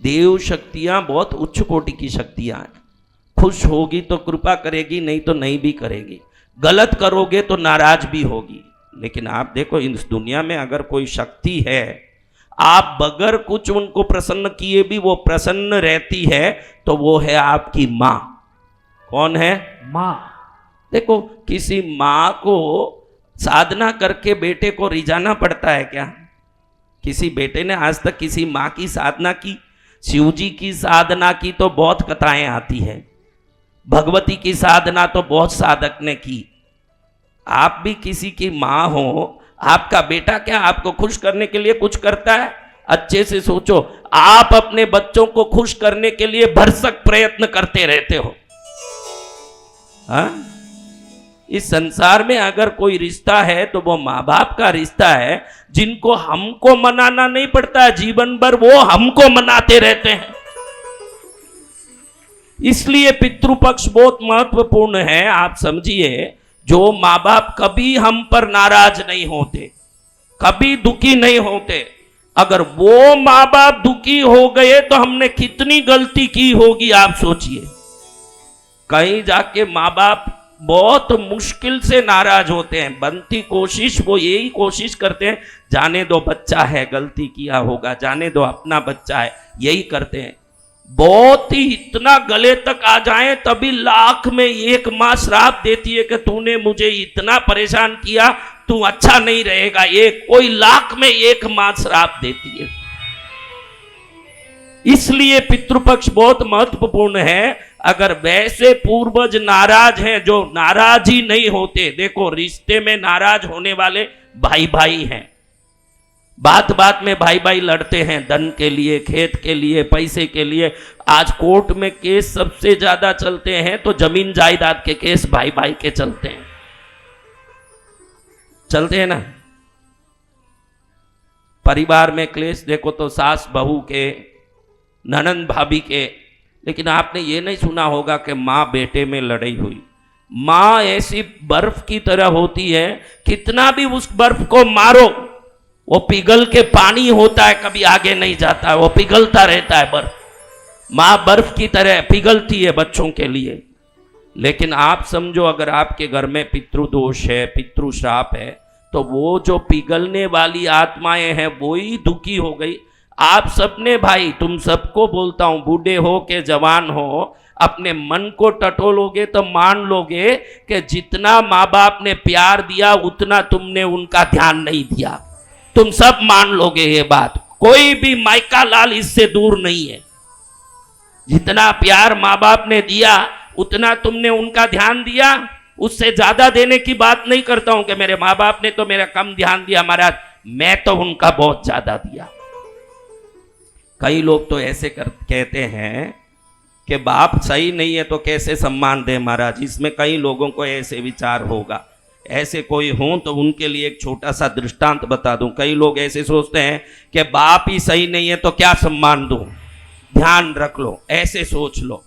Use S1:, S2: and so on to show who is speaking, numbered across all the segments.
S1: देव शक्तियां बहुत उच्च कोटि की शक्तियां हैं। खुश होगी तो कृपा करेगी, नहीं तो नहीं भी करेगी। गलत करोगे तो नाराज भी होगी। लेकिन आप देखो इस दुनिया में अगर कोई शक्ति है, आप बगैर कुछ उनको प्रसन्न किए भी वो प्रसन्न रहती है, तो वो है आपकी माँ। कौन है?
S2: माँ।
S1: देखो किसी माँ को साधना करके बेटे को रिझाना पड़ता है क्या? किसी बेटे ने आज तक किसी माँ की साधना की? शिव जी की साधना की तो बहुत कथाएं आती है, भगवती की साधना तो बहुत साधक ने की। आप भी किसी की माँ हो, आपका बेटा क्या आपको खुश करने के लिए कुछ करता है? अच्छे से सोचो, आप अपने बच्चों को खुश करने के लिए भरसक प्रयत्न करते रहते हो। हाँ? इस संसार में अगर कोई रिश्ता है तो वो माँ बाप का रिश्ता है, जिनको हमको मनाना नहीं पड़ता है, जीवन भर वो हमको मनाते रहते हैं। इसलिए पितृपक्ष बहुत महत्वपूर्ण है। आप समझिए, जो माँ बाप कभी हम पर नाराज नहीं होते, कभी दुखी नहीं होते, अगर वो माँ बाप दुखी हो गए तो हमने कितनी गलती की होगी आप सोचिए। कहीं जाके माँ बाप बहुत मुश्किल से नाराज होते हैं, बनती कोशिश वो यही कोशिश करते हैं, जाने दो बच्चा है, गलती किया होगा, जाने दो अपना बच्चा है, यही करते हैं। बहुत ही इतना गले तक आ जाए तभी लाख में एक माँ श्राप देती है कि तूने मुझे इतना परेशान किया, तू अच्छा नहीं रहेगा। एक कोई लाख में एक माँ श्राप देती है। इसलिए पितृपक्ष बहुत महत्वपूर्ण है। अगर वैसे पूर्वज नाराज हैं, जो नाराज ही नहीं होते, देखो रिश्ते में नाराज होने वाले भाई भाई हैं, बात बात में भाई भाई लड़ते हैं, धन के लिए, खेत के लिए, पैसे के लिए। आज कोर्ट में केस सबसे ज्यादा चलते हैं तो जमीन जायदाद के केस भाई भाई के चलते हैं, चलते हैं ना। परिवार में क्लेश देखो तो सास बहू के, ननंद भाभी के। लेकिन आपने ये नहीं सुना होगा कि माँ बेटे में लड़ाई हुई। माँ ऐसी बर्फ की तरह होती है, कितना भी उस बर्फ को मारो वो पिघल के पानी होता है, कभी आगे नहीं जाता है, वो पिघलता रहता है बर्फ। माँ बर्फ की तरह पिघलती है बच्चों के लिए। लेकिन आप समझो, अगर आपके घर में पितृदोष है, पितृश्राप है, तो वो जो पिघलने वाली आत्माएं हैं वो ही दुखी हो गई। आप सबने भाई, तुम सबको बोलता हूं, बूढ़े हो के जवान हो, अपने मन को टटोलोगे तो मान लोगे कि जितना माँ बाप ने प्यार दिया उतना तुमने उनका ध्यान नहीं दिया। तुम सब मान लोगे ये बात, कोई भी माइका लाल इससे दूर नहीं है। जितना प्यार माँ बाप ने दिया उतना तुमने उनका ध्यान दिया। उससे ज्यादा देने की बात नहीं करता हूं कि मेरे माँ बाप ने तो मेरा कम ध्यान दिया महाराज, मैं तो उनका बहुत ज्यादा दिया। कई लोग तो ऐसे कहते हैं कि बाप सही नहीं है तो कैसे सम्मान दे महाराज। इसमें कई लोगों को ऐसे विचार होगा। ऐसे कोई हो तो उनके लिए एक छोटा सा दृष्टांत बता दूं। कई लोग ऐसे सोचते हैं कि बाप ही सही नहीं है तो क्या सम्मान दूं। ध्यान रख लो, ऐसे सोच लो,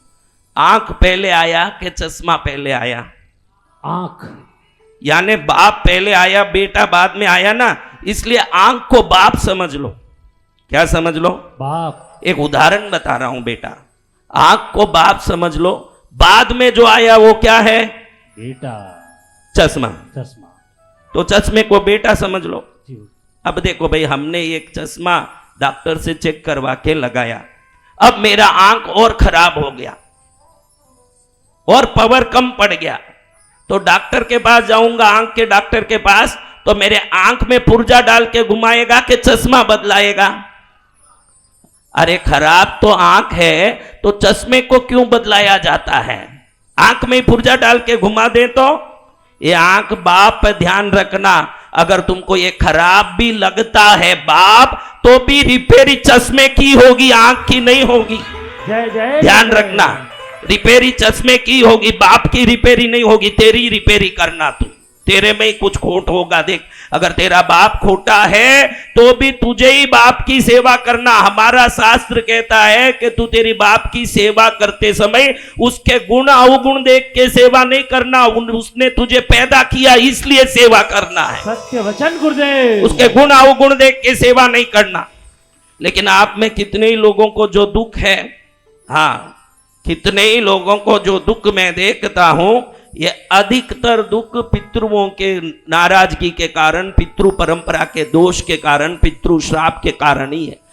S1: आंख पहले आया कि चश्मा पहले आया?
S2: आंख।
S1: यानी बाप पहले आया, बेटा बाद में आया ना। इसलिए आंख को बाप समझ लो। क्या समझ लो?
S2: बाप।
S1: एक उदाहरण बता रहा हूं बेटा, आंख को बाप समझ लो, बाद में जो आया वो क्या है?
S2: बेटा।
S1: चश्मा।
S2: चश्मा।
S1: तो चश्मे को बेटा समझ लो।
S2: जी।
S1: अब देखो भाई, हमने एक चश्मा डॉक्टर से चेक करवा के लगाया, अब मेरा आंख और खराब हो गया और पावर कम पड़ गया, तो डॉक्टर के पास जाऊंगा, आंख के डॉक्टर के पास, तो मेरे आंख में पुर्जा डाल के घुमाएगा कि चश्मा बदलाएगा? अरे खराब तो आंख है तो चश्मे को क्यों बदलाया जाता है? आंख में पुर्जा डाल के घुमा दे तो? ये आंख बाप पे ध्यान रखना, अगर तुमको ये खराब भी लगता है बाप, तो भी रिपेयरी चश्मे की होगी, आंख की नहीं होगी।
S2: जय जय।
S1: ध्यान रखना, रिपेयरी चश्मे की होगी, बाप की रिपेयरी नहीं होगी। तेरी रिपेयरी करना, तू तेरे में ही कुछ खोट होगा। देख, अगर तेरा बाप खोटा है तो भी तुझे ही बाप की सेवा करना। हमारा शास्त्र कहता है कि तू तेरी बाप की सेवा करते समय उसके गुण अवगुण देख के सेवा नहीं करना। उसने तुझे पैदा किया इसलिए सेवा करना है।
S2: सत्य वचन गुरुदेव।
S1: उसके गुण अवगुण देख के सेवा नहीं करना। लेकिन आप में कितने ही लोगों को जो दुख है, हाँ, कितने ही लोगों को जो दुख मैं देखता हूं, ये अधिकतर दुख पितृओं के नाराजगी के कारण, पितृ परंपरा के दोष के कारण, पितृ श्राप के कारण ही है।